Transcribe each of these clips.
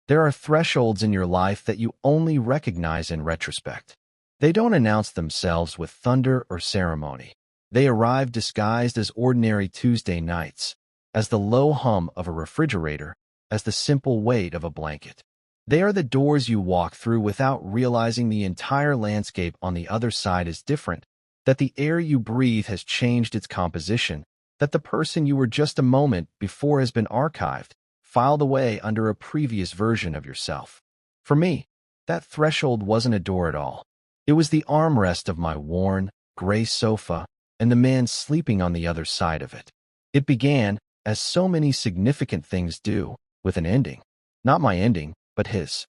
There are thresholds in your life that you only recognize in retrospect. They don't announce themselves with thunder or ceremony. They arrive disguised as ordinary Tuesday nights, as the low hum of a refrigerator, as the simple weight of a blanket. They are the doors you walk through without realizing the entire landscape on the other side is different, that the air you breathe has changed its composition, that the person you were just a moment before has been archived, filed away under a previous version of yourself. For me, that threshold wasn't a door at all. It was the armrest of my worn, gray sofa and the man sleeping on the other side of it. It began, as so many significant things do, with an ending. Not my ending, but his.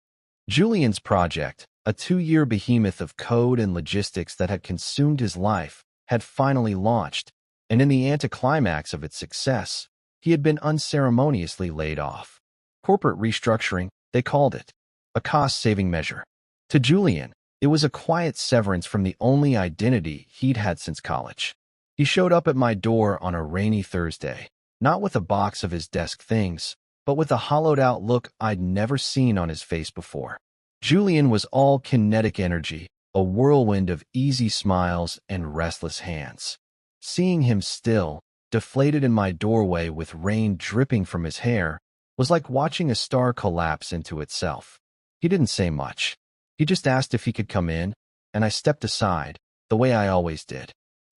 Julian's project, a 2-year behemoth of code and logistics that had consumed his life, had finally launched, and in the anticlimax of its success, he had been unceremoniously laid off. Corporate restructuring, they called it. A cost-saving measure. To Julian, it was a quiet severance from the only identity he'd had since college. He showed up at my door on a rainy Thursday, not with a box of his desk things, but with a hollowed-out look I'd never seen on his face before. Julian was all kinetic energy, a whirlwind of easy smiles and restless hands. Seeing him still, deflated in my doorway with rain dripping from his hair, was like watching a star collapse into itself. He didn't say much. He just asked if he could come in, and I stepped aside, the way I always did.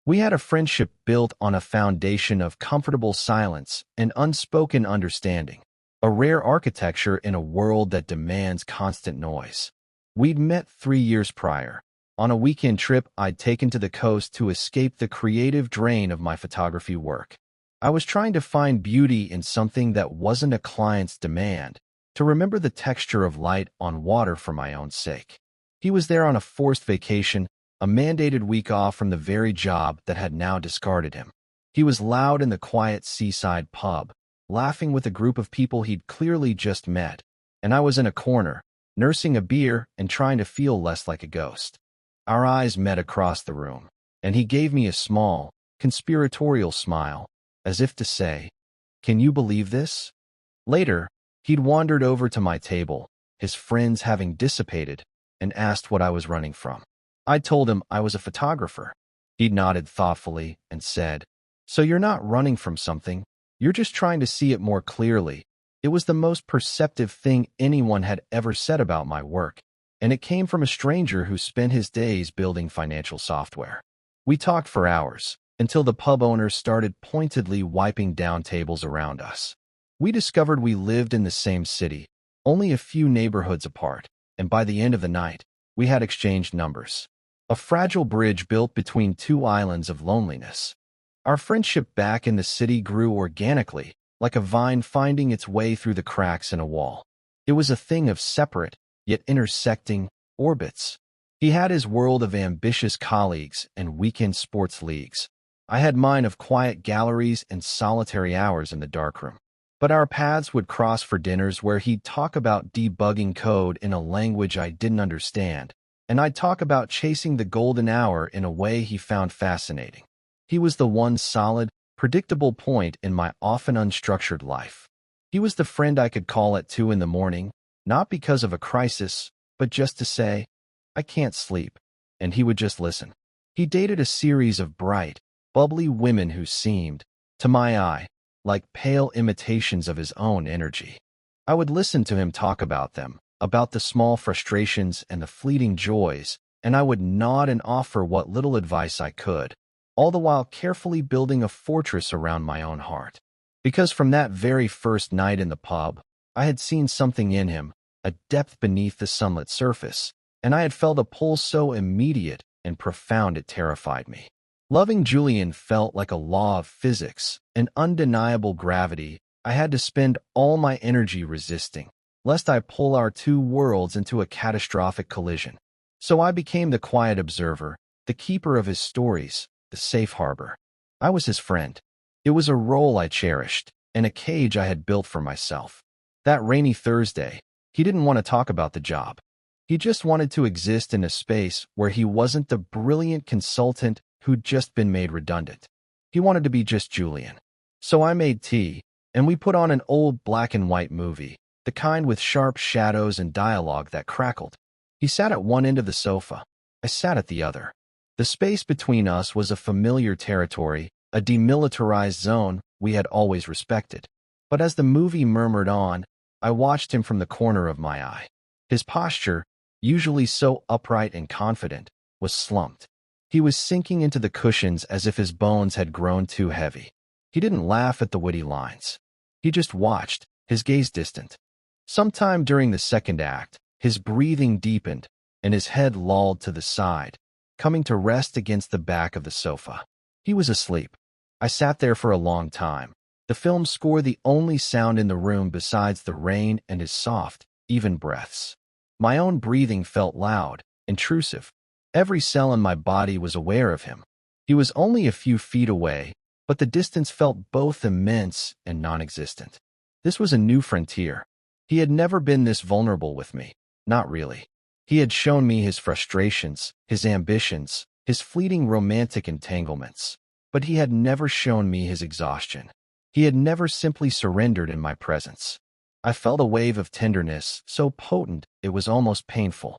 We had a friendship built on a foundation of comfortable silence and unspoken understanding, a rare architecture in a world that demands constant noise. We'd met 3 years prior, on a weekend trip I'd taken to the coast to escape the creative drain of my photography work. I was trying to find beauty in something that wasn't a client's demand, to remember the texture of light on water for my own sake. He was there on a forced vacation, a mandated week off from the very job that had now discarded him. He was loud in the quiet seaside pub, laughing with a group of people he'd clearly just met, and I was in a corner, nursing a beer and trying to feel less like a ghost. Our eyes met across the room, and he gave me a small, conspiratorial smile, as if to say, "Can you believe this?" Later, he'd wandered over to my table, his friends having dissipated, and asked what I was running from. I told him I was a photographer. He'd nodded thoughtfully and said, "So you're not running from something, you're just trying to see it more clearly." It was the most perceptive thing anyone had ever said about my work, and it came from a stranger who spent his days building financial software. We talked for hours, until the pub owners started pointedly wiping down tables around us. We discovered we lived in the same city, only a few neighborhoods apart, and by the end of the night, we had exchanged numbers. A fragile bridge built between two islands of loneliness. Our friendship back in the city grew organically, like a vine finding its way through the cracks in a wall. It was a thing of separate, yet intersecting, orbits. He had his world of ambitious colleagues and weekend sports leagues. I had mine of quiet galleries and solitary hours in the darkroom. But our paths would cross for dinners where he'd talk about debugging code in a language I didn't understand, and I'd talk about chasing the golden hour in a way he found fascinating. He was the one solid, predictable point in my often unstructured life. He was the friend I could call at 2 in the morning, not because of a crisis, but just to say, "I can't sleep," and he would just listen. He dated a series of bright, bubbly women who seemed, to my eye, like pale imitations of his own energy. I would listen to him talk about them, about the small frustrations and the fleeting joys, and I would nod and offer what little advice I could, all the while carefully building a fortress around my own heart. Because from that very first night in the pub, I had seen something in him, a depth beneath the sunlit surface, and I had felt a pull so immediate and profound it terrified me. Loving Julian felt like a law of physics, an undeniable gravity I had to spend all my energy resisting, lest I pull our two worlds into a catastrophic collision. So I became the quiet observer, the keeper of his stories, the safe harbor. I was his friend. It was a role I cherished, and a cage I had built for myself. That rainy Thursday, he didn't want to talk about the job. He just wanted to exist in a space where he wasn't the brilliant consultant who'd just been made redundant. He wanted to be just Julian. So I made tea, and we put on an old black and white movie, the kind with sharp shadows and dialogue that crackled. He sat at one end of the sofa. I sat at the other. The space between us was a familiar territory, a demilitarized zone we had always respected. But as the movie murmured on, I watched him from the corner of my eye. His posture, usually so upright and confident, was slumped. He was sinking into the cushions as if his bones had grown too heavy. He didn't laugh at the witty lines. He just watched, his gaze distant. Sometime during the second act, his breathing deepened, and his head lolled to the side, coming to rest against the back of the sofa. He was asleep. I sat there for a long time, the film score the only sound in the room besides the rain and his soft, even breaths. My own breathing felt loud, intrusive. Every cell in my body was aware of him. He was only a few feet away, but the distance felt both immense and non-existent. This was a new frontier. He had never been this vulnerable with me. Not really. He had shown me his frustrations, his ambitions, his fleeting romantic entanglements. But he had never shown me his exhaustion. He had never simply surrendered in my presence. I felt a wave of tenderness, so potent it was almost painful.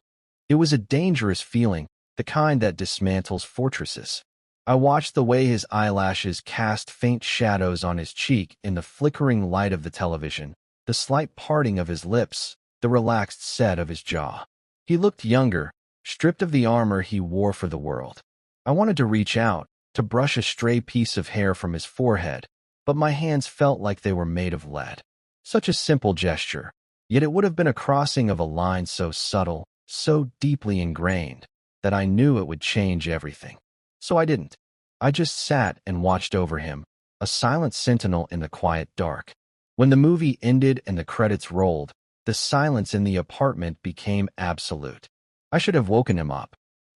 It was a dangerous feeling, the kind that dismantles fortresses. I watched the way his eyelashes cast faint shadows on his cheek in the flickering light of the television, the slight parting of his lips, the relaxed set of his jaw. He looked younger, stripped of the armor he wore for the world. I wanted to reach out, to brush a stray piece of hair from his forehead, but my hands felt like they were made of lead. Such a simple gesture, yet it would have been a crossing of a line so subtle, so deeply ingrained, that I knew it would change everything. So I didn't. I just sat and watched over him, a silent sentinel in the quiet dark. When the movie ended and the credits rolled, the silence in the apartment became absolute. I should have woken him up.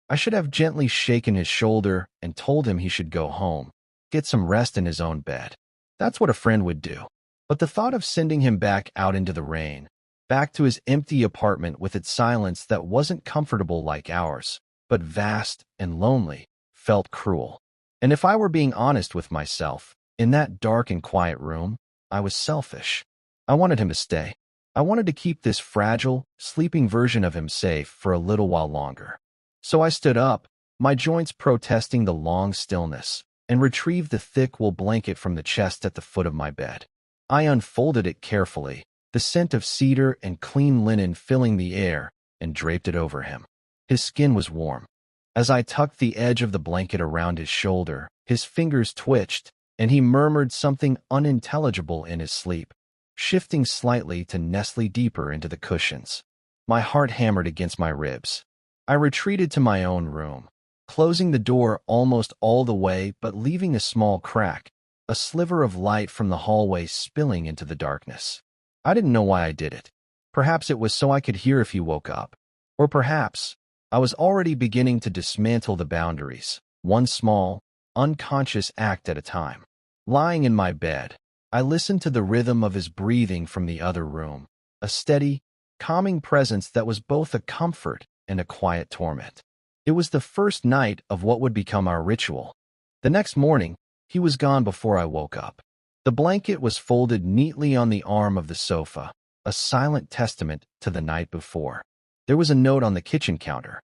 I should have gently shaken his shoulder and told him he should go home, get some rest in his own bed. That's what a friend would do. But the thought of sending him back out into the rain, back to his empty apartment with its silence that wasn't comfortable like ours, but vast and lonely, felt cruel. And if I were being honest with myself, in that dark and quiet room, I was selfish. I wanted him to stay. I wanted to keep this fragile, sleeping version of him safe for a little while longer. So I stood up, my joints protesting the long stillness, and retrieved the thick wool blanket from the chest at the foot of my bed. I unfolded it carefully, the scent of cedar and clean linen filling the air, and draped it over him. His skin was warm. As I tucked the edge of the blanket around his shoulder, his fingers twitched, and he murmured something unintelligible in his sleep, shifting slightly to nestle deeper into the cushions. My heart hammered against my ribs. I retreated to my own room, closing the door almost all the way but leaving a small crack, a sliver of light from the hallway spilling into the darkness. I didn't know why I did it. Perhaps it was so I could hear if he woke up. Or perhaps I was already beginning to dismantle the boundaries, one small, unconscious act at a time. Lying in my bed, I listened to the rhythm of his breathing from the other room, a steady, calming presence that was both a comfort and a quiet torment. It was the first night of what would become our ritual. The next morning, he was gone before I woke up. The blanket was folded neatly on the arm of the sofa, a silent testament to the night before. There was a note on the kitchen counter.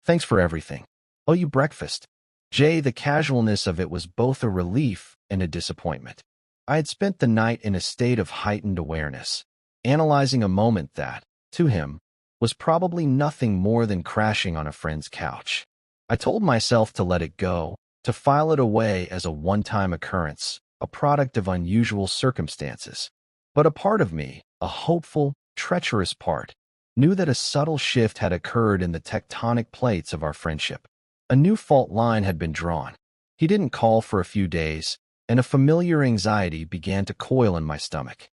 "Thanks for everything. Owe you breakfast." The casualness of it was both a relief and a disappointment. I had spent the night in a state of heightened awareness, analyzing a moment that, to him, was probably nothing more than crashing on a friend's couch. I told myself to let it go, to file it away as a one-time occurrence, a product of unusual circumstances. But a part of me, a hopeful, treacherous part, knew that a subtle shift had occurred in the tectonic plates of our friendship. A new fault line had been drawn. He didn't call for a few days, and a familiar anxiety began to coil in my stomach.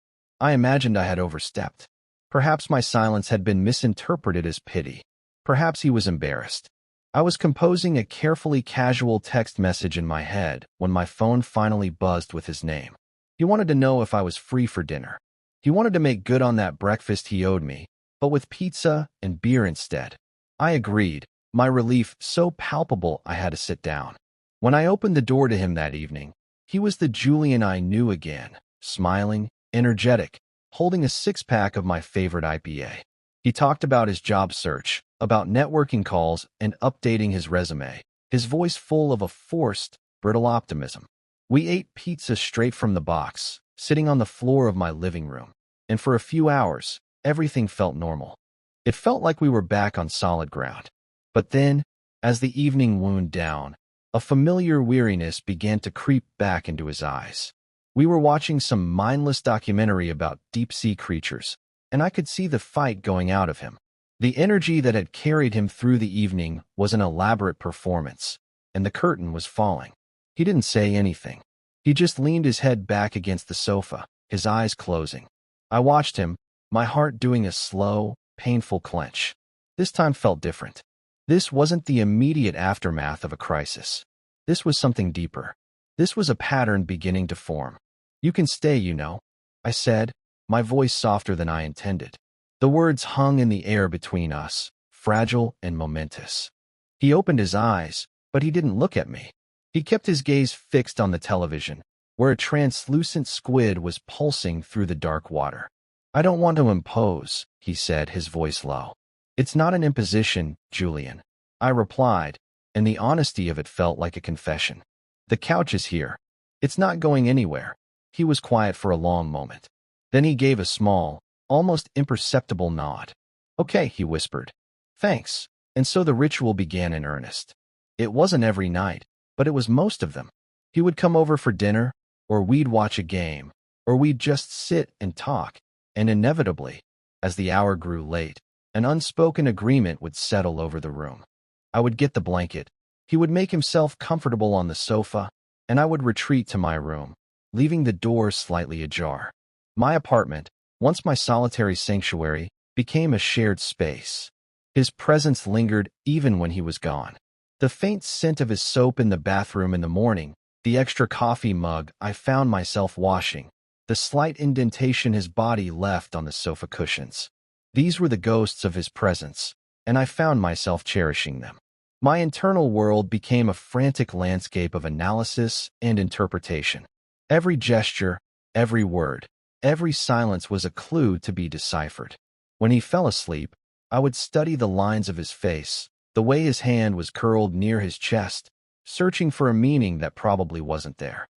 I imagined I had overstepped. Perhaps my silence had been misinterpreted as pity. Perhaps he was embarrassed. I was composing a carefully casual text message in my head when my phone finally buzzed with his name. He wanted to know if I was free for dinner. He wanted to make good on that breakfast he owed me, but with pizza and beer instead. I agreed, my relief so palpable I had to sit down. When I opened the door to him that evening, he was the Julian I knew again, smiling, energetic, holding a six-pack of my favorite IPA. He talked about his job search, about networking calls, and updating his resume, his voice full of a forced, brittle optimism. We ate pizza straight from the box, sitting on the floor of my living room, and for a few hours, everything felt normal. It felt like we were back on solid ground. But then, as the evening wound down, a familiar weariness began to creep back into his eyes. We were watching some mindless documentary about deep-sea creatures, and I could see the fight going out of him. The energy that had carried him through the evening was an elaborate performance, and the curtain was falling. He didn't say anything. He just leaned his head back against the sofa, his eyes closing. I watched him, my heart doing a slow, painful clench. This time felt different. This wasn't the immediate aftermath of a crisis. This was something deeper. This was a pattern beginning to form. "You can stay, you know," I said, my voice softer than I intended. The words hung in the air between us, fragile and momentous. He opened his eyes, but he didn't look at me. He kept his gaze fixed on the television, where a translucent squid was pulsing through the dark water. "I don't want to impose," he said, his voice low. "It's not an imposition, Julian," I replied, and the honesty of it felt like a confession. "The couch is here. It's not going anywhere." He was quiet for a long moment. Then he gave a small, almost imperceptible nod. "Okay," he whispered. "Thanks." And so the ritual began in earnest. It wasn't every night, but it was most of them. He would come over for dinner, or we'd watch a game, or we'd just sit and talk, and inevitably, as the hour grew late, an unspoken agreement would settle over the room. I would get the blanket, he would make himself comfortable on the sofa, and I would retreat to my room, leaving the door slightly ajar. My apartment, once my solitary sanctuary, became a shared space. His presence lingered even when he was gone. The faint scent of his soap in the bathroom in the morning, the extra coffee mug I found myself washing, the slight indentation his body left on the sofa cushions. These were the ghosts of his presence, and I found myself cherishing them. My internal world became a frantic landscape of analysis and interpretation. Every gesture, every word, every silence was a clue to be deciphered. When he fell asleep, I would study the lines of his face, the way his hand was curled near his chest, searching for a meaning that probably wasn't there.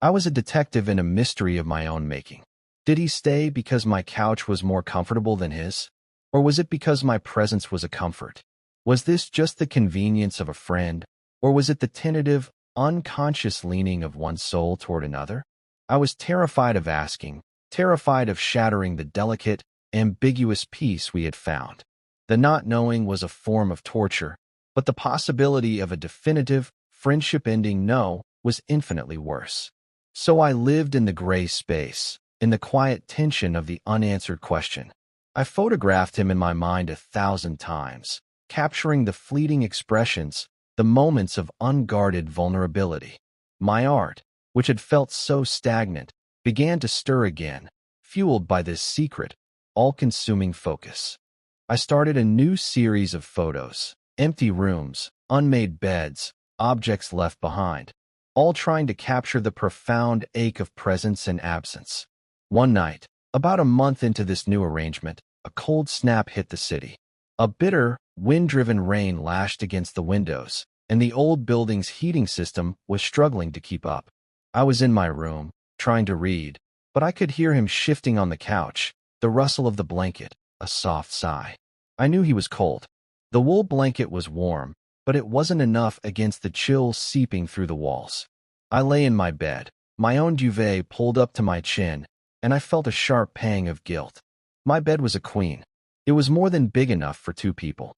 I was a detective in a mystery of my own making. Did he stay because my couch was more comfortable than his? Or was it because my presence was a comfort? Was this just the convenience of a friend, or was it the tentative, unconscious leaning of one soul toward another? I was terrified of asking, terrified of shattering the delicate, ambiguous peace we had found. The not knowing was a form of torture, but the possibility of a definitive, friendship-ending no was infinitely worse. So I lived in the gray space, in the quiet tension of the unanswered question. I photographed him in my mind 1,000 times, capturing the fleeting expressions, the moments of unguarded vulnerability. My art, which had felt so stagnant, began to stir again, fueled by this secret, all-consuming focus. I started a new series of photos, empty rooms, unmade beds, objects left behind, all trying to capture the profound ache of presence and absence. One night, about a month into this new arrangement, a cold snap hit the city. A bitter, wind-driven rain lashed against the windows, and the old building's heating system was struggling to keep up. I was in my room, trying to read, but I could hear him shifting on the couch, the rustle of the blanket, a soft sigh. I knew he was cold. The wool blanket was warm, but it wasn't enough against the chill seeping through the walls. I lay in my bed, my own duvet pulled up to my chin, and I felt a sharp pang of guilt. My bed was a queen. It was more than big enough for two people.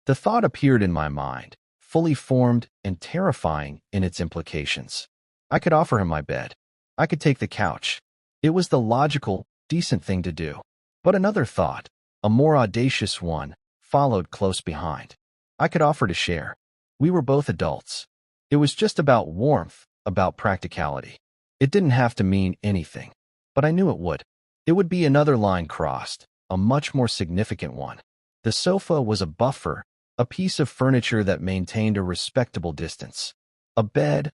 The thought appeared in my mind, fully formed and terrifying in its implications. I could offer him my bed. I could take the couch. It was the logical, decent thing to do. But another thought, a more audacious one, followed close behind. I could offer to share. We were both adults. It was just about warmth, about practicality. It didn't have to mean anything, but I knew it would. It would be another line crossed, a much more significant one. The sofa was a buffer, a piece of furniture that maintained a respectable distance. A bed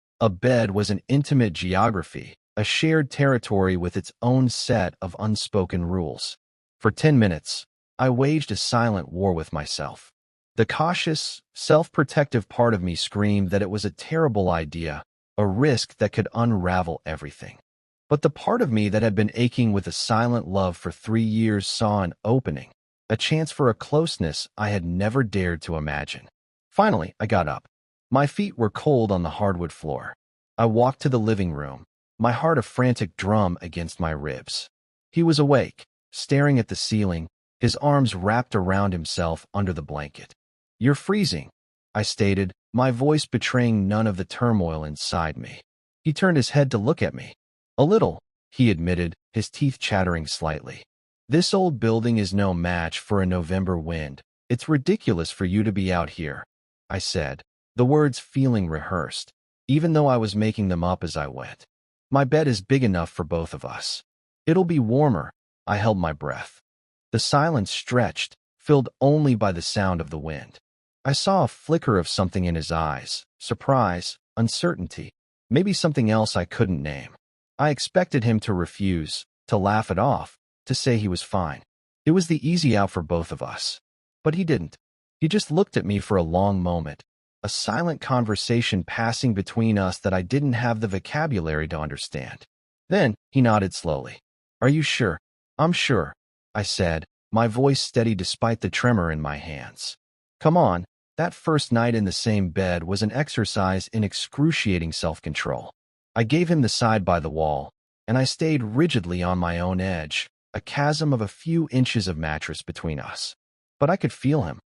was an intimate geography, a shared territory with its own set of unspoken rules. For 10 minutes, I waged a silent war with myself. The cautious, self-protective part of me screamed that it was a terrible idea, a risk that could unravel everything. But the part of me that had been aching with a silent love for 3 years saw an opening, a chance for a closeness I had never dared to imagine. Finally, I got up. My feet were cold on the hardwood floor. I walked to the living room, my heart a frantic drum against my ribs. He was awake, staring at the ceiling, his arms wrapped around himself under the blanket. "You're freezing," I stated, my voice betraying none of the turmoil inside me. He turned his head to look at me. "A little," he admitted, his teeth chattering slightly. "This old building is no match for a November wind. It's ridiculous for you to be out here," I said, the words feeling rehearsed, even though I was making them up as I went. "My bed is big enough for both of us. It'll be warmer." I held my breath. The silence stretched, filled only by the sound of the wind. I saw a flicker of something in his eyes, surprise, uncertainty, maybe something else I couldn't name. I expected him to refuse, to laugh it off, to say he was fine. It was the easy out for both of us. But he didn't. He just looked at me for a long moment, a silent conversation passing between us that I didn't have the vocabulary to understand. Then he nodded slowly. "Are you sure?" "I'm sure," I said, my voice steady despite the tremor in my hands. "Come on." That first night in the same bed was an exercise in excruciating self-control. I gave him the side by the wall, and I stayed rigidly on my own edge, a chasm of a few inches of mattress between us. But I could feel him.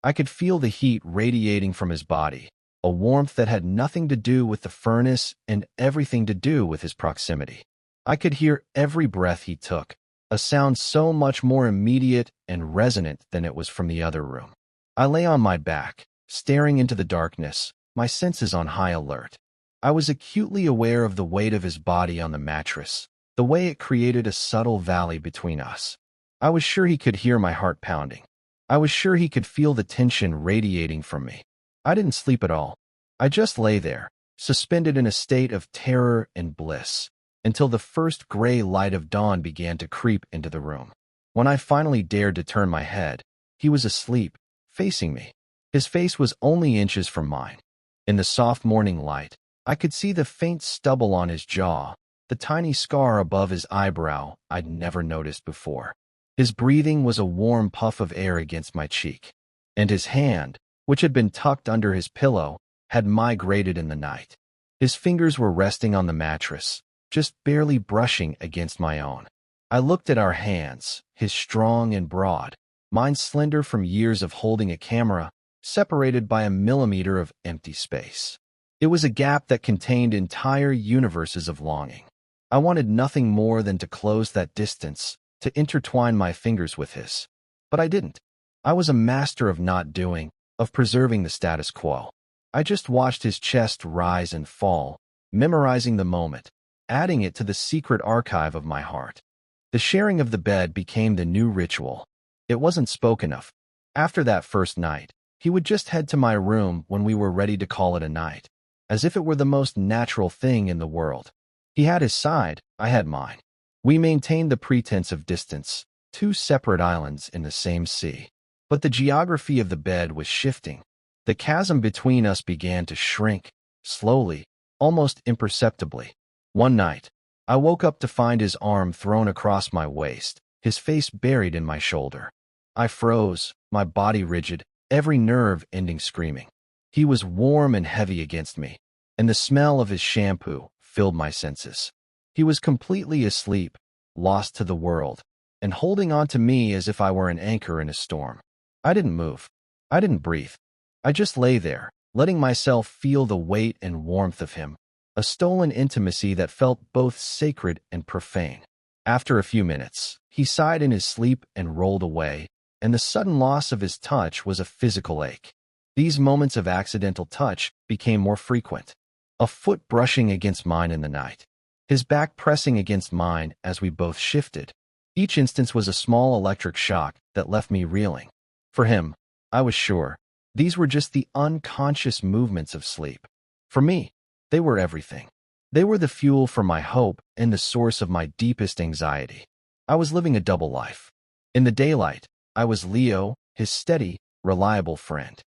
I could feel the heat radiating from his body, a warmth that had nothing to do with the furnace and everything to do with his proximity. I could hear every breath he took, a sound so much more immediate and resonant than it was from the other room. I lay on my back, staring into the darkness, my senses on high alert. I was acutely aware of the weight of his body on the mattress, the way it created a subtle valley between us. I was sure he could hear my heart pounding. I was sure he could feel the tension radiating from me. I didn't sleep at all. I just lay there, suspended in a state of terror and bliss, until the first gray light of dawn began to creep into the room. When I finally dared to turn my head, he was asleep, facing me. His face was only inches from mine. In the soft morning light, I could see the faint stubble on his jaw, the tiny scar above his eyebrow I'd never noticed before. His breathing was a warm puff of air against my cheek, and his hand, which had been tucked under his pillow, had migrated in the night. His fingers were resting on the mattress, just barely brushing against my own. I looked at our hands, his strong and broad, mine slender from years of holding a camera, separated by a millimeter of empty space. It was a gap that contained entire universes of longing. I wanted nothing more than to close that distance, to intertwine my fingers with his. But I didn't. I was a master of not doing, of preserving the status quo. I just watched his chest rise and fall, memorizing the moment, adding it to the secret archive of my heart. The sharing of the bed became the new ritual. It wasn't spoken of. After that first night, he would just head to my room when we were ready to call it a night, as if it were the most natural thing in the world. He had his side, I had mine. We maintained the pretense of distance, two separate islands in the same sea. But the geography of the bed was shifting. The chasm between us began to shrink, slowly, almost imperceptibly. One night, I woke up to find his arm thrown across my waist, his face buried in my shoulder. I froze, my body rigid, every nerve ending screaming. He was warm and heavy against me, and the smell of his shampoo filled my senses. He was completely asleep, lost to the world, and holding on to me as if I were an anchor in a storm. I didn't move. I didn't breathe. I just lay there, letting myself feel the weight and warmth of him, a stolen intimacy that felt both sacred and profane. After a few minutes, he sighed in his sleep and rolled away, and the sudden loss of his touch was a physical ache. These moments of accidental touch became more frequent. A foot brushing against mine in the night, his back pressing against mine as we both shifted. Each instance was a small electric shock that left me reeling. For him, I was sure, these were just the unconscious movements of sleep. For me, they were everything. They were the fuel for my hope and the source of my deepest anxiety. I was living a double life. In the daylight, I was Leo, his steady, reliable friend.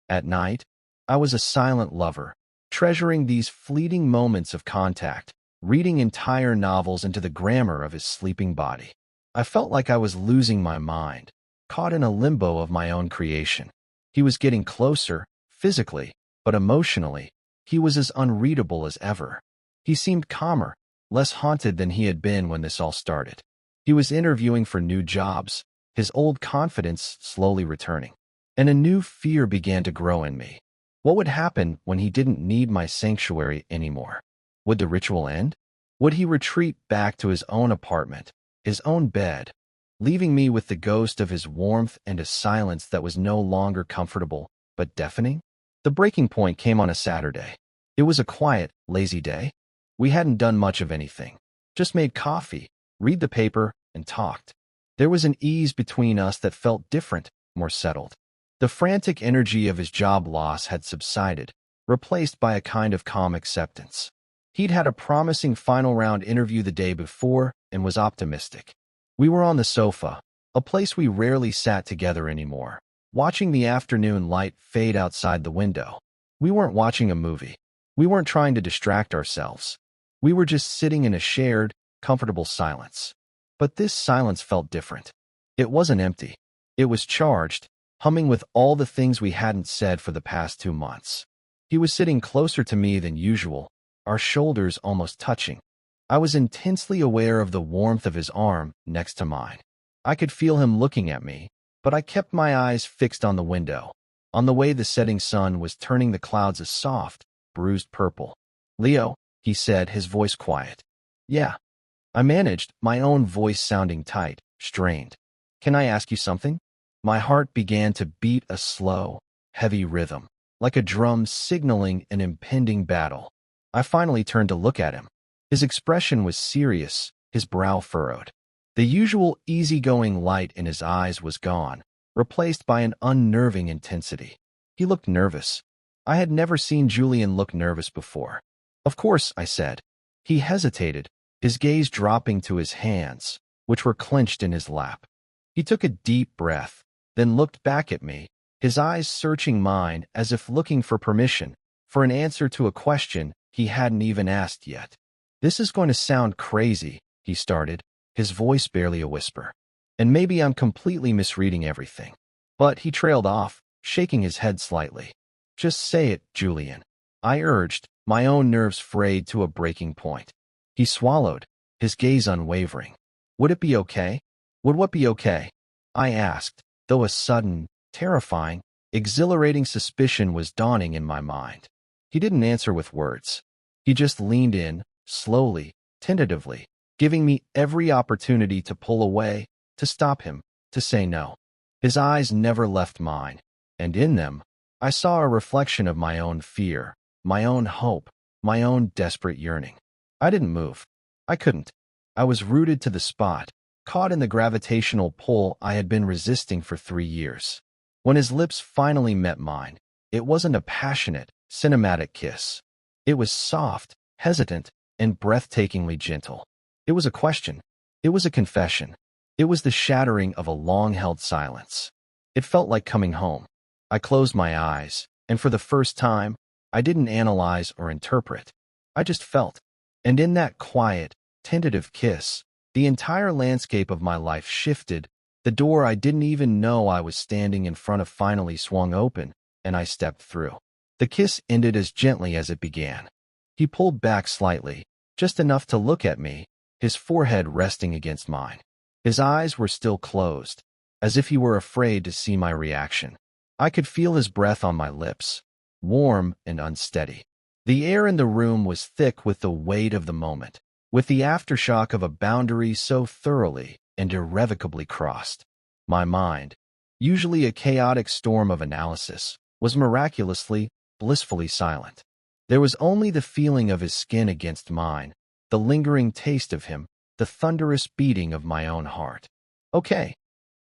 At night, I was a silent lover, treasuring these fleeting moments of contact, reading entire novels into the grammar of his sleeping body. I felt like I was losing my mind, caught in a limbo of my own creation. He was getting closer, physically, but emotionally, he was as unreadable as ever. He seemed calmer, less haunted than he had been when this all started. He was interviewing for new jobs, his old confidence slowly returning. And a new fear began to grow in me. What would happen when he didn't need my sanctuary anymore? Would the ritual end? Would he retreat back to his own apartment, his own bed, leaving me with the ghost of his warmth and a silence that was no longer comfortable, but deafening? The breaking point came on a Saturday. It was a quiet, lazy day. We hadn't done much of anything, just made coffee, read the paper, and talked. There was an ease between us that felt different, more settled. The frantic energy of his job loss had subsided, replaced by a kind of calm acceptance. He'd had a promising final round interview the day before and was optimistic. We were on the sofa, a place we rarely sat together anymore, watching the afternoon light fade outside the window. We weren't watching a movie. We weren't trying to distract ourselves. We were just sitting in a shared, comfortable silence. But this silence felt different. It wasn't empty. It was charged, humming with all the things we hadn't said for the past 2 months. He was sitting closer to me than usual, our shoulders almost touching. I was intensely aware of the warmth of his arm next to mine. I could feel him looking at me, but I kept my eyes fixed on the window, on the way the setting sun was turning the clouds a soft, bruised purple. "Leo," he said, his voice quiet. "Yeah." I managed, my own voice sounding tight, strained. "Can I ask you something?" My heart began to beat a slow, heavy rhythm, like a drum signaling an impending battle. I finally turned to look at him. His expression was serious, his brow furrowed. The usual easygoing light in his eyes was gone, replaced by an unnerving intensity. He looked nervous. I had never seen Julian look nervous before. "Of course," I said. He hesitated, his gaze dropping to his hands, which were clenched in his lap. He took a deep breath, then looked back at me, his eyes searching mine as if looking for permission, for an answer to a question he hadn't even asked yet. "This is going to sound crazy," he started, his voice barely a whisper. "And maybe I'm completely misreading everything." But he trailed off, shaking his head slightly. "Just say it, Julian," I urged, my own nerves frayed to a breaking point. He swallowed, his gaze unwavering. "Would it be okay? Would what be okay?" I asked, though a sudden, terrifying, exhilarating suspicion was dawning in my mind. He didn't answer with words. He just leaned in, slowly, tentatively, giving me every opportunity to pull away, to stop him, to say no. His eyes never left mine, and in them, I saw a reflection of my own fear, my own hope, my own desperate yearning. I didn't move. I couldn't. I was rooted to the spot, caught in the gravitational pull I had been resisting for 3 years. When his lips finally met mine, it wasn't a passionate, cinematic kiss. It was soft, hesitant, and breathtakingly gentle. It was a question. It was a confession. It was the shattering of a long-held silence. It felt like coming home. I closed my eyes, and for the first time, I didn't analyze or interpret. I just felt. And in that quiet, tentative kiss, the entire landscape of my life shifted. The door I didn't even know I was standing in front of finally swung open, and I stepped through. The kiss ended as gently as it began. He pulled back slightly, just enough to look at me, his forehead resting against mine. His eyes were still closed, as if he were afraid to see my reaction. I could feel his breath on my lips, warm and unsteady. The air in the room was thick with the weight of the moment, with the aftershock of a boundary so thoroughly and irrevocably crossed. My mind, usually a chaotic storm of analysis, was miraculously, blissfully silent. There was only the feeling of his skin against mine, the lingering taste of him, the thunderous beating of my own heart. "Okay,"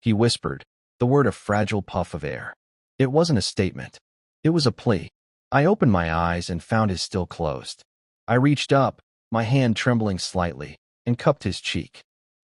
he whispered, the word a fragile puff of air. It wasn't a statement. It was a plea. I opened my eyes and found his still closed. I reached up, my hand trembling slightly, and cupped his cheek.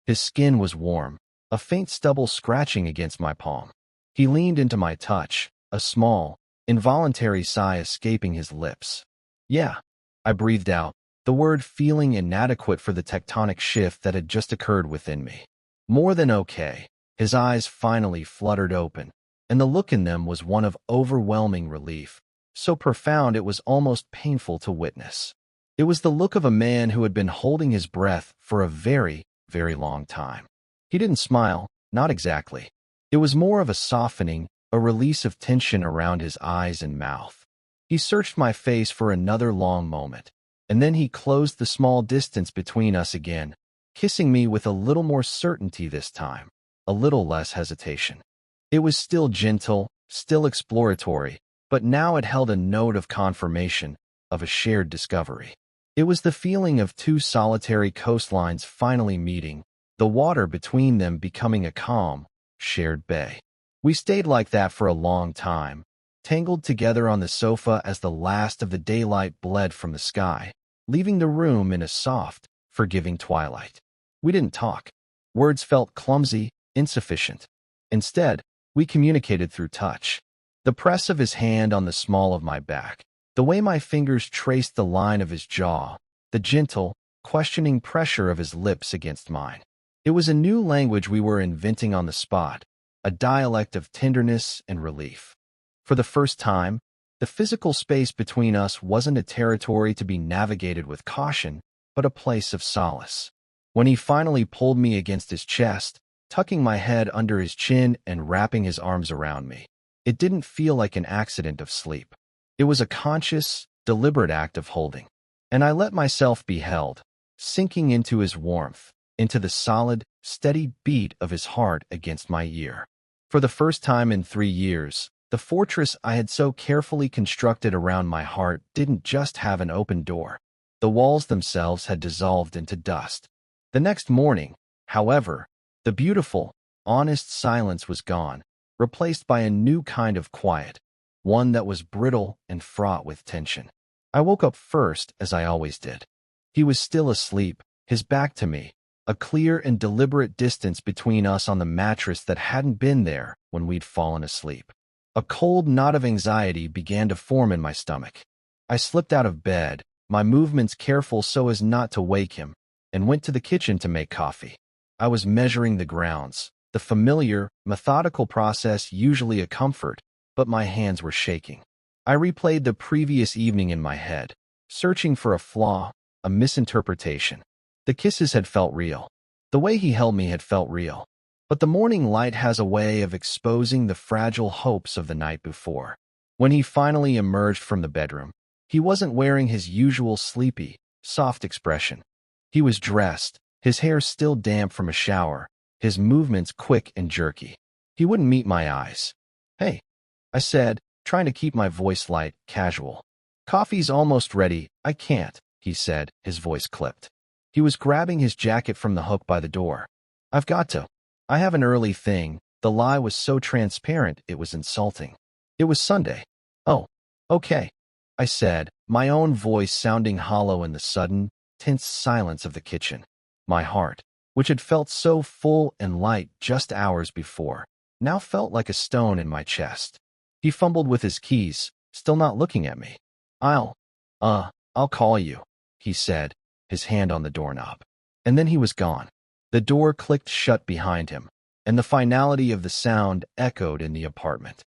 His skin was warm, a faint stubble scratching against my palm. He leaned into my touch, a small, involuntary sigh escaping his lips. Yeah, I breathed out, the word feeling inadequate for the tectonic shift that had just occurred within me. More than okay. His eyes finally fluttered open, and the look in them was one of overwhelming relief, so profound it was almost painful to witness. It was the look of a man who had been holding his breath for a very, very long time. He didn't smile, not exactly. It was more of a softening, a release of tension around his eyes and mouth. He searched my face for another long moment, and then he closed the small distance between us again, kissing me with a little more certainty this time, a little less hesitation. It was still gentle, still exploratory, but now it held a note of confirmation, of a shared discovery. It was the feeling of two solitary coastlines finally meeting, the water between them becoming a calm, shared bay. We stayed like that for a long time, tangled together on the sofa as the last of the daylight bled from the sky, leaving the room in a soft, forgiving twilight. We didn't talk. Words felt clumsy, insufficient. Instead, we communicated through touch. The press of his hand on the small of my back, the way my fingers traced the line of his jaw, the gentle, questioning pressure of his lips against mine. It was a new language we were inventing on the spot, a dialect of tenderness and relief. For the first time, the physical space between us wasn't a territory to be navigated with caution, but a place of solace. When he finally pulled me against his chest, tucking my head under his chin and wrapping his arms around me, it didn't feel like an accident of sleep. It was a conscious, deliberate act of holding. And I let myself be held, sinking into his warmth, into the solid, steady beat of his heart against my ear. For the first time in 3 years, the fortress I had so carefully constructed around my heart didn't just have an open door. The walls themselves had dissolved into dust. The next morning, however, the beautiful, honest silence was gone, replaced by a new kind of quiet, one that was brittle and fraught with tension. I woke up first, as I always did. He was still asleep, his back to me, a clear and deliberate distance between us on the mattress that hadn't been there when we'd fallen asleep. A cold knot of anxiety began to form in my stomach. I slipped out of bed, my movements careful so as not to wake him, and went to the kitchen to make coffee. I was measuring the grounds, the familiar, methodical process usually a comfort, but my hands were shaking. I replayed the previous evening in my head, searching for a flaw, a misinterpretation. The kisses had felt real. The way he held me had felt real. But the morning light has a way of exposing the fragile hopes of the night before. When he finally emerged from the bedroom, he wasn't wearing his usual sleepy, soft expression. He was dressed, his hair still damp from a shower, his movements quick and jerky. He wouldn't meet my eyes. "Hey," I said, trying to keep my voice light, casual. "Coffee's almost ready, I can't," he said, his voice clipped. He was grabbing his jacket from the hook by the door. "I've got to. I have an early thing." The lie was so transparent it was insulting. It was Sunday. "Oh, okay," I said, my own voice sounding hollow in the sudden, tense silence of the kitchen. My heart, which had felt so full and light just hours before, now felt like a stone in my chest. He fumbled with his keys, still not looking at me. I'll call you," he said, his hand on the doorknob. And then he was gone. The door clicked shut behind him, and the finality of the sound echoed in the apartment.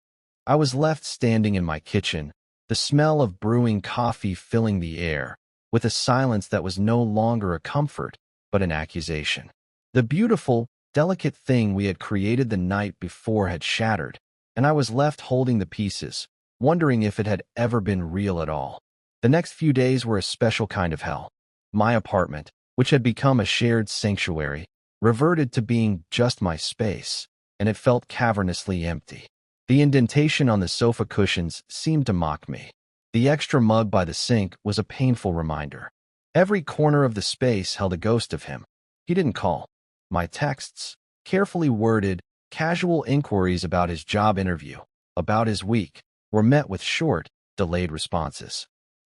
I was left standing in my kitchen, the smell of brewing coffee filling the air, with a silence that was no longer a comfort, but an accusation. The beautiful, delicate thing we had created the night before had shattered, and I was left holding the pieces, wondering if it had ever been real at all. The next few days were a special kind of hell. My apartment, which had become a shared sanctuary, reverted to being just my space, and it felt cavernously empty. The indentation on the sofa cushions seemed to mock me. The extra mug by the sink was a painful reminder. Every corner of the space held a ghost of him. He didn't call. My texts, carefully worded, casual inquiries about his job interview, about his week, were met with short, delayed responses.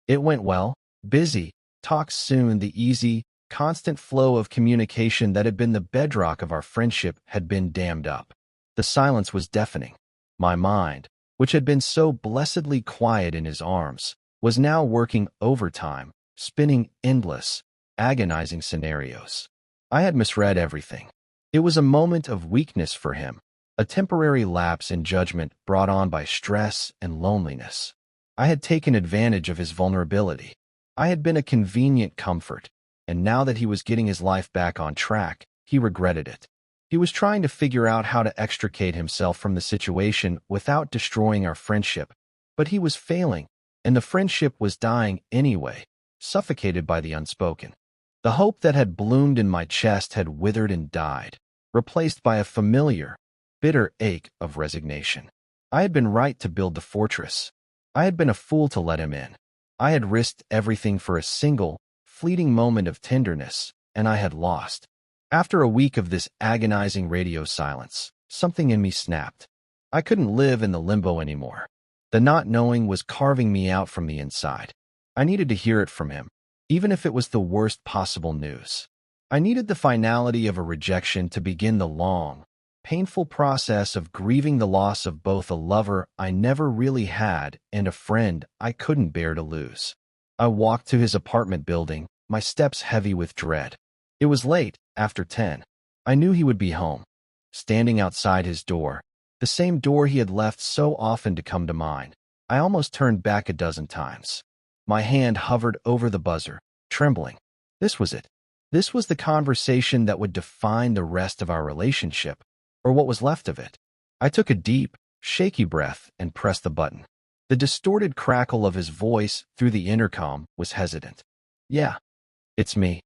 "It went well, busy," Talk soon. The easy, constant flow of communication that had been the bedrock of our friendship had been dammed up. The silence was deafening. My mind, which had been so blessedly quiet in his arms, was now working overtime, spinning endless, agonizing scenarios. I had misread everything. It was a moment of weakness for him, a temporary lapse in judgment brought on by stress and loneliness. I had taken advantage of his vulnerability. I had been a convenient comfort, and now that he was getting his life back on track, he regretted it. He was trying to figure out how to extricate himself from the situation without destroying our friendship, but he was failing, and the friendship was dying anyway, suffocated by the unspoken. The hope that had bloomed in my chest had withered and died, replaced by a familiar, bitter ache of resignation. I had been right to build the fortress. I had been a fool to let him in. I had risked everything for a single, fleeting moment of tenderness, and I had lost. After a week of this agonizing radio silence, something in me snapped. I couldn't live in the limbo anymore. The not knowing was carving me out from the inside. I needed to hear it from him, even if it was the worst possible news. I needed the finality of a rejection to begin the long, painful process of grieving the loss of both a lover I never really had and a friend I couldn't bear to lose. I walked to his apartment building, my steps heavy with dread. It was late, after 10. I knew he would be home. Standing outside his door, the same door he had left so often to come to mind, I almost turned back a dozen times. My hand hovered over the buzzer, trembling. This was it. This was the conversation that would define the rest of our relationship, or what was left of it. I took a deep, shaky breath and pressed the button. The distorted crackle of his voice through the intercom was hesitant. "Yeah, it's me,"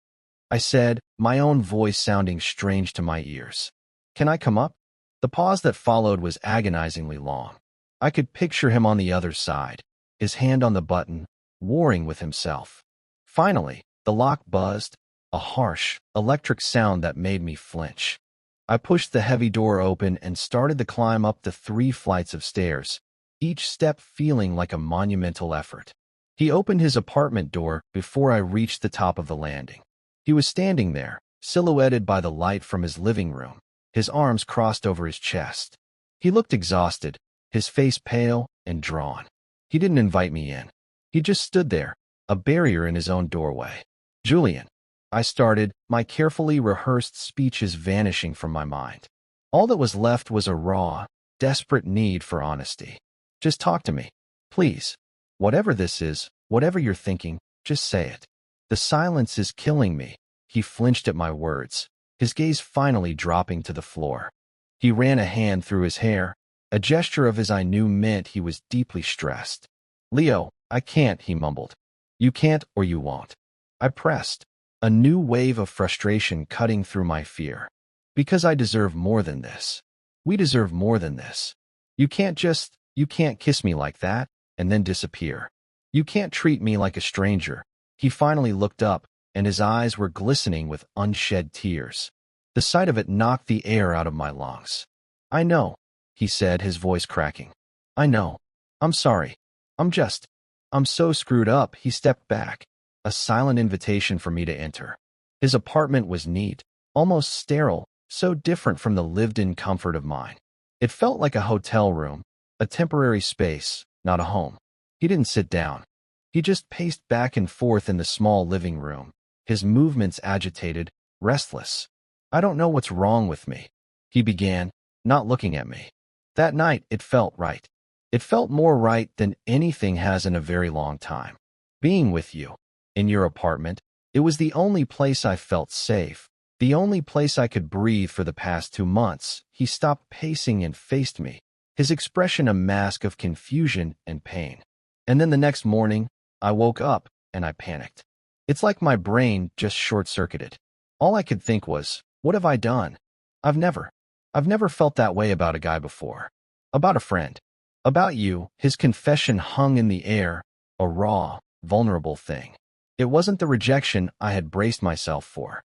I said, my own voice sounding strange to my ears. "Can I come up?" The pause that followed was agonizingly long. I could picture him on the other side, his hand on the button, warring with himself. Finally, the lock buzzed, a harsh, electric sound that made me flinch. I pushed the heavy door open and started the climb up the 3 flights of stairs, each step feeling like a monumental effort. He opened his apartment door before I reached the top of the landing. He was standing there, silhouetted by the light from his living room, his arms crossed over his chest. He looked exhausted, his face pale and drawn. He didn't invite me in. He just stood there, a barrier in his own doorway. "Julian," I started, my carefully rehearsed speeches vanishing from my mind. All that was left was a raw, desperate need for honesty. "Just talk to me. Please. Whatever this is, whatever you're thinking, just say it." The silence is killing me. He flinched at my words, his gaze finally dropping to the floor. He ran a hand through his hair, a gesture of his I knew meant he was deeply stressed. "Leo, I can't," he mumbled. "You can't or you won't." I pressed, a new wave of frustration cutting through my fear. "Because I deserve more than this. We deserve more than this. You can't kiss me like that and then disappear. You can't treat me like a stranger." He finally looked up, and his eyes were glistening with unshed tears. The sight of it knocked the air out of my lungs. "I know," he said, his voice cracking. "I know. I'm sorry. I'm so screwed up." He stepped back, a silent invitation for me to enter. His apartment was neat, almost sterile, so different from the lived-in comfort of mine. It felt like a hotel room, a temporary space, not a home. He didn't sit down. He just paced back and forth in the small living room, his movements agitated, restless. "I don't know what's wrong with me," he began, not looking at me. That night, it felt right. It felt more right than anything has in a very long time. Being with you, in your apartment, it was the only place I felt safe, the only place I could breathe for the past 2 months. He stopped pacing and faced me, his expression a mask of confusion and pain. And then the next morning, I woke up and I panicked. It's like my brain just short-circuited. All I could think was, what have I done? I've never felt that way about a guy before. About a friend. About you. His confession hung in the air, a raw, vulnerable thing. It wasn't the rejection I had braced myself for.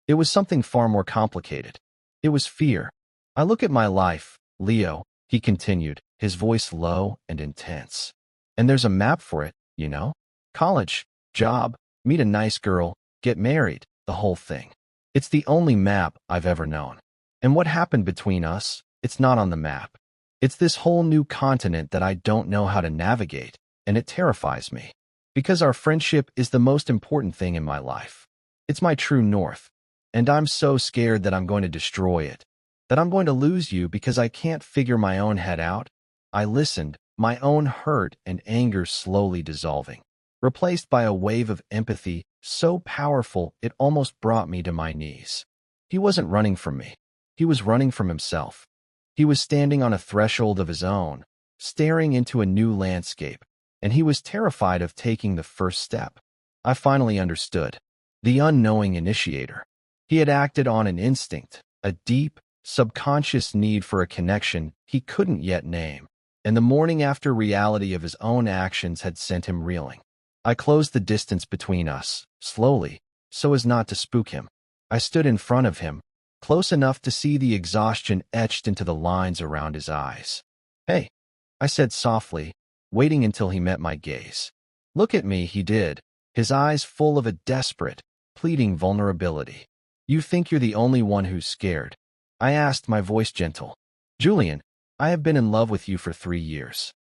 It was something far more complicated. It was fear. "I look at my life, Leo," he continued, his voice low and intense. "And there's a map for it, you know? College, job, Meet a nice girl, get married, the whole thing. It's the only map I've ever known. And what happened between us, it's not on the map. It's this whole new continent that I don't know how to navigate, and it terrifies me. Because our friendship is the most important thing in my life. It's my true north. And I'm so scared that I'm going to destroy it. That I'm going to lose you because I can't figure my own head out. I listened, my own hurt and anger slowly dissolving, replaced by a wave of empathy so powerful it almost brought me to my knees. He wasn't running from me. He was running from himself. He was standing on a threshold of his own, staring into a new landscape, and he was terrified of taking the first step. I finally understood. The unknowing initiator. He had acted on an instinct, a deep, subconscious need for a connection he couldn't yet name, and the morning after reality of his own actions had sent him reeling. I closed the distance between us, slowly, so as not to spook him. I stood in front of him, close enough to see the exhaustion etched into the lines around his eyes. "Hey," I said softly, waiting until he met my gaze. "Look at me," he did, his eyes full of a desperate, pleading vulnerability. "You think you're the only one who's scared?" I asked, my voice gentle. "Julian, I have been in love with you for 3 years.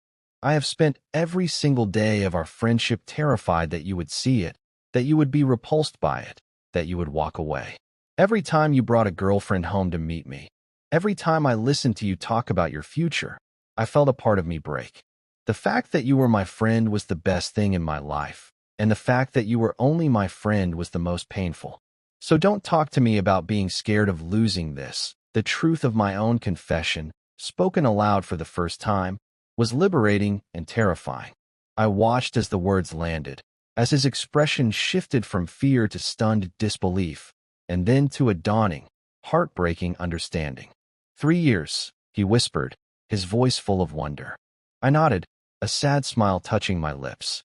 I have spent every single day of our friendship terrified that you would see it, that you would be repulsed by it, that you would walk away. Every time you brought a girlfriend home to meet me, every time I listened to you talk about your future, I felt a part of me break. The fact that you were my friend was the best thing in my life, and the fact that you were only my friend was the most painful. So don't talk to me about being scared of losing this." The truth of my own confession, spoken aloud for the first time, was liberating and terrifying. I watched as the words landed, as his expression shifted from fear to stunned disbelief, and then to a dawning, heartbreaking understanding. 3 years, he whispered, his voice full of wonder. I nodded, a sad smile touching my lips.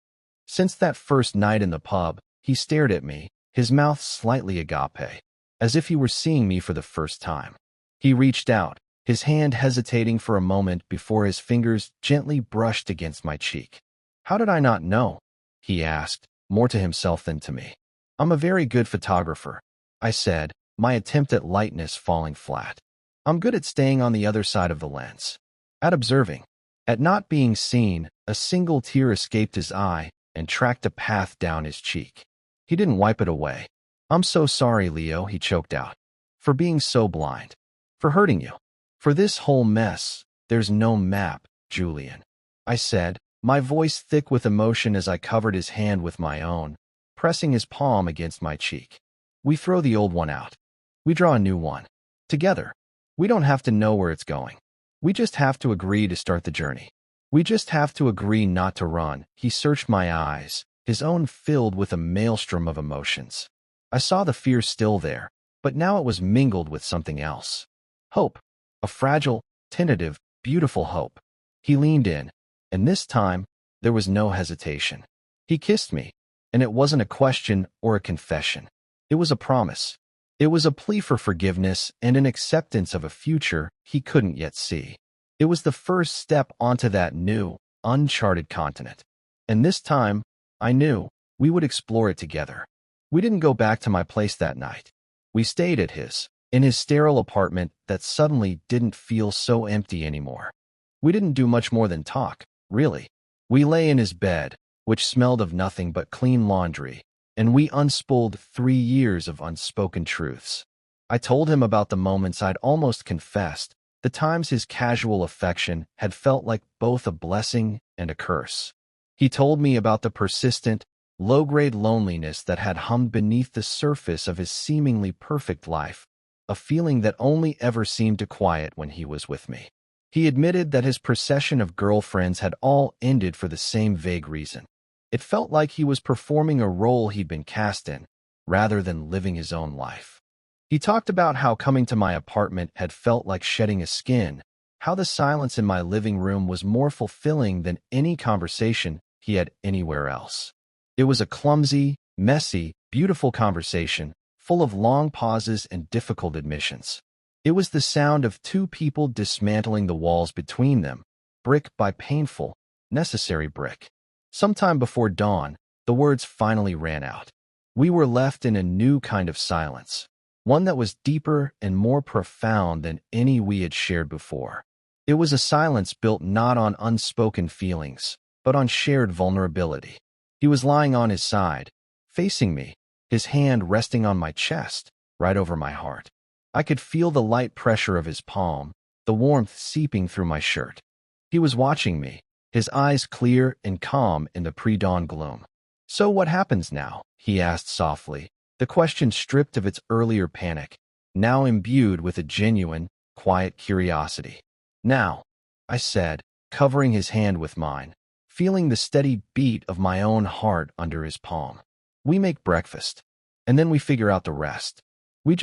Since that first night in the pub, he stared at me, his mouth slightly agape, as if he were seeing me for the first time. He reached out, his hand hesitating for a moment before his fingers gently brushed against my cheek. "How did I not know?" he asked, more to himself than to me. "I'm a very good photographer," I said, my attempt at lightness falling flat. "I'm good at staying on the other side of the lens, at observing, at not being seen." A single tear escaped his eye and tracked a path down his cheek. He didn't wipe it away. "I'm so sorry, Leo," he choked out, "for being so blind, for hurting you, for this whole mess. There's no map, Julian," I said, my voice thick with emotion as I covered his hand with my own, pressing his palm against my cheek. "We throw the old one out. We draw a new one. Together. We don't have to know where it's going. We just have to agree to start the journey. We just have to agree not to run." He searched my eyes, his own filled with a maelstrom of emotions. I saw the fear still there, but now it was mingled with something else. Hope. A fragile, tentative, beautiful hope. He leaned in, and this time, there was no hesitation. He kissed me, and it wasn't a question or a confession. It was a promise. It was a plea for forgiveness and an acceptance of a future he couldn't yet see. It was the first step onto that new, uncharted continent. And this time, I knew, we would explore it together. We didn't go back to my place that night. We stayed at his, in his sterile apartment that suddenly didn't feel so empty anymore. We didn't do much more than talk, really. We lay in his bed, which smelled of nothing but clean laundry, and we unspooled 3 years of unspoken truths. I told him about the moments I'd almost confessed, the times his casual affection had felt like both a blessing and a curse. He told me about the persistent, low-grade loneliness that had hummed beneath the surface of his seemingly perfect life, a feeling that only ever seemed to quiet when he was with me. He admitted that his procession of girlfriends had all ended for the same vague reason. It felt like he was performing a role he'd been cast in, rather than living his own life. He talked about how coming to my apartment had felt like shedding a skin, how the silence in my living room was more fulfilling than any conversation he had anywhere else. It was a clumsy, messy, beautiful conversation, full of long pauses and difficult admissions. It was the sound of two people dismantling the walls between them, brick by painful, necessary brick. Sometime before dawn, the words finally ran out. We were left in a new kind of silence, one that was deeper and more profound than any we had shared before. It was a silence built not on unspoken feelings, but on shared vulnerability. He was lying on his side, facing me, his hand resting on my chest, right over my heart. I could feel the light pressure of his palm, the warmth seeping through my shirt. He was watching me, his eyes clear and calm in the pre-dawn gloom. "So what happens now?" he asked softly, the question stripped of its earlier panic, now imbued with a genuine, quiet curiosity. "Now," I said, covering his hand with mine, feeling the steady beat of my own heart under his palm. "We make breakfast, and then we figure out the rest. We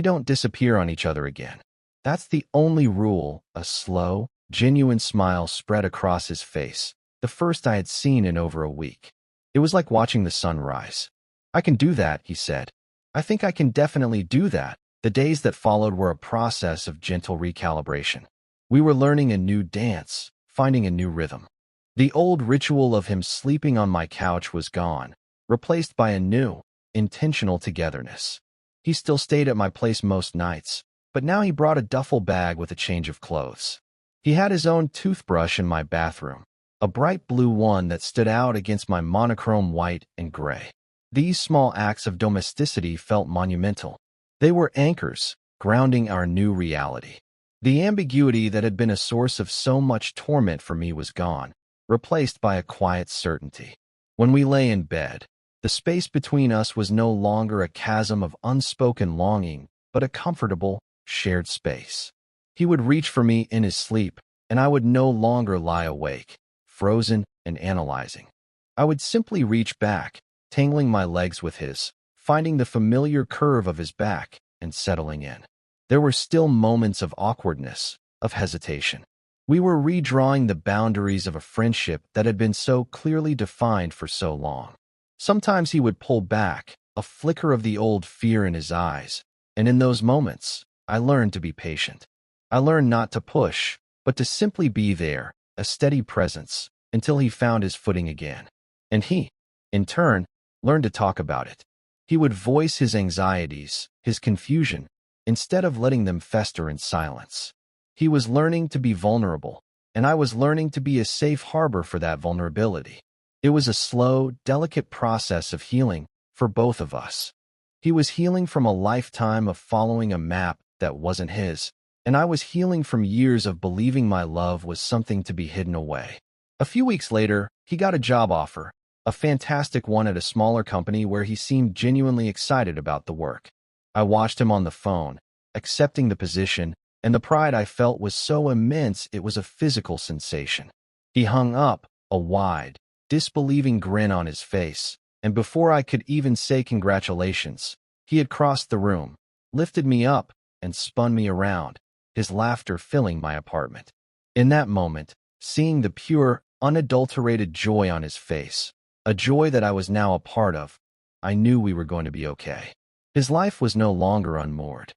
don't disappear on each other again. That's the only rule." A slow, genuine smile spread across his face, the first I had seen in over a week. It was like watching the sun rise. "I can do that," he said. "I think I can definitely do that." The days that followed were a process of gentle recalibration. We were learning a new dance, finding a new rhythm. The old ritual of him sleeping on my couch was gone, replaced by a new, intentional togetherness. He still stayed at my place most nights, but now he brought a duffel bag with a change of clothes. He had his own toothbrush in my bathroom, a bright blue one that stood out against my monochrome white and gray. These small acts of domesticity felt monumental. They were anchors, grounding our new reality. The ambiguity that had been a source of so much torment for me was gone, replaced by a quiet certainty. When we lay in bed, the space between us was no longer a chasm of unspoken longing, but a comfortable, shared space. He would reach for me in his sleep, and I would no longer lie awake, frozen and analyzing. I would simply reach back, tangling my legs with his, finding the familiar curve of his back, and settling in. There were still moments of awkwardness, of hesitation. We were redrawing the boundaries of a friendship that had been so clearly defined for so long. Sometimes he would pull back, a flicker of the old fear in his eyes, and in those moments, I learned to be patient. I learned not to push, but to simply be there, a steady presence, until he found his footing again. And he, in turn, learned to talk about it. He would voice his anxieties, his confusion, instead of letting them fester in silence. He was learning to be vulnerable, and I was learning to be a safe harbor for that vulnerability. It was a slow, delicate process of healing for both of us. He was healing from a lifetime of following a map that wasn't his, and I was healing from years of believing my love was something to be hidden away. A few weeks later, he got a job offer, a fantastic one at a smaller company where he seemed genuinely excited about the work. I watched him on the phone, accepting the position, and the pride I felt was so immense it was a physical sensation. He hung up, a wide, disbelieving grin on his face, and before I could even say congratulations, he had crossed the room, lifted me up, and spun me around, his laughter filling my apartment. In that moment, seeing the pure, unadulterated joy on his face, a joy that I was now a part of, I knew we were going to be okay. His life was no longer unmoored.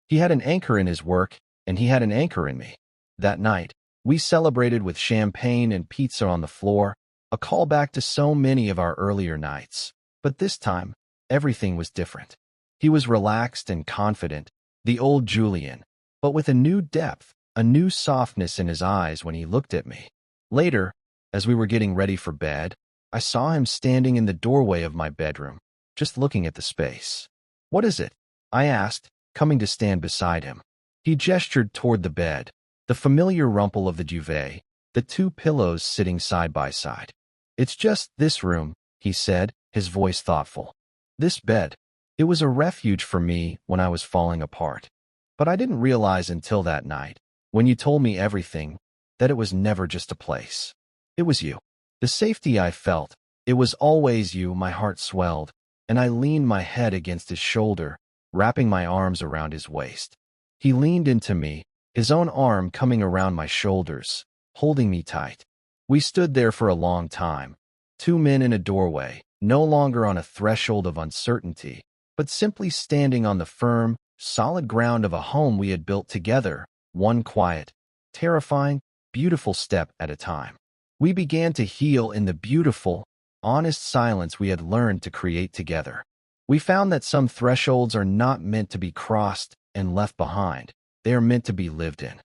He had an anchor in his work, and he had an anchor in me. That night, we celebrated with champagne and pizza on the floor, a callback to so many of our earlier nights. But this time, everything was different. He was relaxed and confident, the old Julian, but with a new depth, a new softness in his eyes when he looked at me. Later, as we were getting ready for bed, I saw him standing in the doorway of my bedroom, just looking at the space. "What is it?" I asked, coming to stand beside him. He gestured toward the bed, the familiar rumple of the duvet, the two pillows sitting side by side. "It's just this room," he said, his voice thoughtful. "This bed. It was a refuge for me when I was falling apart. But I didn't realize until that night, when you told me everything, that it was never just a place. It was you. The safety I felt, it was always you." My heart swelled, and I leaned my head against his shoulder, wrapping my arms around his waist. He leaned into me, his own arm coming around my shoulders, holding me tight. We stood there for a long time, two men in a doorway, no longer on a threshold of uncertainty, but simply standing on the firm, solid ground of a home we had built together, one quiet, terrifying, beautiful step at a time. We began to heal in the beautiful, honest silence we had learned to create together. We found that some thresholds are not meant to be crossed and left behind. They are meant to be lived in.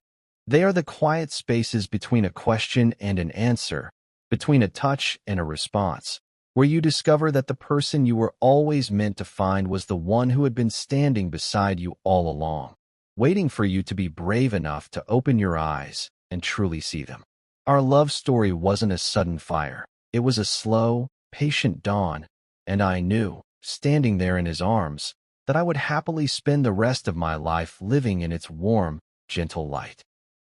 They are the quiet spaces between a question and an answer, between a touch and a response, where you discover that the person you were always meant to find was the one who had been standing beside you all along, waiting for you to be brave enough to open your eyes and truly see them. Our love story wasn't a sudden fire. It was a slow, patient dawn, and I knew, standing there in his arms, that I would happily spend the rest of my life living in its warm, gentle light.